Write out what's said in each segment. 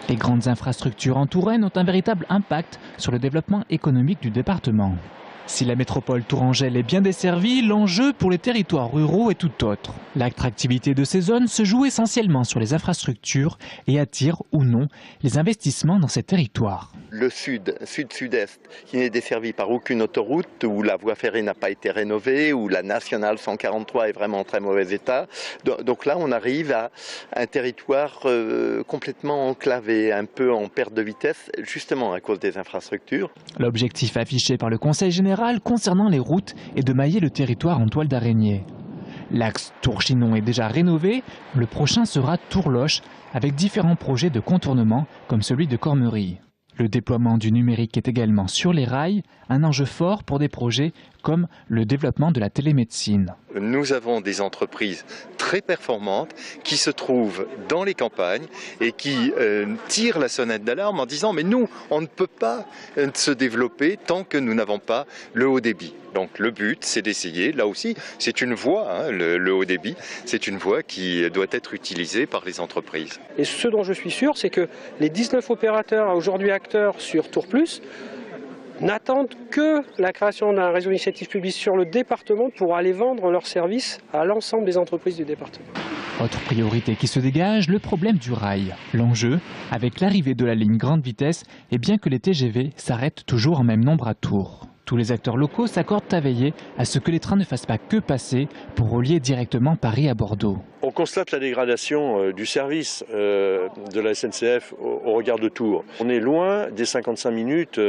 Les grandes infrastructures en Touraine ont un véritable impact sur le développement économique du département. Si la métropole tourangelle est bien desservie, l'enjeu pour les territoires ruraux est tout autre. L'attractivité de ces zones se joue essentiellement sur les infrastructures et attire ou non les investissements dans ces territoires. Le sud-sud-est, qui n'est desservi par aucune autoroute, où la voie ferrée n'a pas été rénovée, où la nationale 143 est vraiment en très mauvais état. Donc là, on arrive à un territoire complètement enclavé, un peu en perte de vitesse, justement à cause des infrastructures. L'objectif affiché par le Conseil général concernant les routes est de mailler le territoire en toile d'araignée. L'axe Tours-Chinon est déjà rénové, le prochain sera Tours-Loche avec différents projets de contournement comme celui de Cormery. Le déploiement du numérique est également sur les rails, un enjeu fort pour des projets comme le développement de la télémédecine. Nous avons des entreprises très performantes qui se trouvent dans les campagnes et qui tirent la sonnette d'alarme en disant « mais nous, on ne peut pas se développer tant que nous n'avons pas le haut débit ». Donc le but, c'est d'essayer, là aussi, c'est une voie, le haut débit, c'est une voie qui doit être utilisée par les entreprises. Et ce dont je suis sûr, c'est que les 19 opérateurs aujourd'hui acteurs sur Tours Plus n'attendent que la création d'un réseau d'initiative publique sur le département pour aller vendre leurs services à l'ensemble des entreprises du département. Autre priorité qui se dégage, le problème du rail. L'enjeu, avec l'arrivée de la ligne grande vitesse, est bien que les TGV s'arrêtent toujours en même nombre à Tours. Tous les acteurs locaux s'accordent à veiller à ce que les trains ne fassent pas que passer pour relier directement Paris à Bordeaux. On constate la dégradation du service de la SNCF au regard de Tours. On est loin des 55 minutes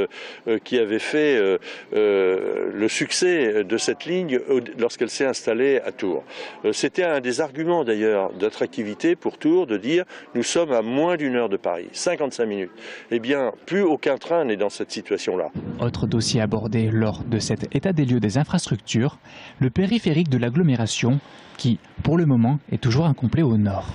qui avaient fait le succès de cette ligne lorsqu'elle s'est installée à Tours. C'était un des arguments d'ailleurs d'attractivité pour Tours de dire nous sommes à moins d'une heure de Paris, 55 minutes. Eh bien, plus aucun train n'est dans cette situation-là. Autre dossier abordé lors de cet état des lieux des infrastructures, le périphérique de l'agglomération qui, pour le moment, est toujours incomplet au nord.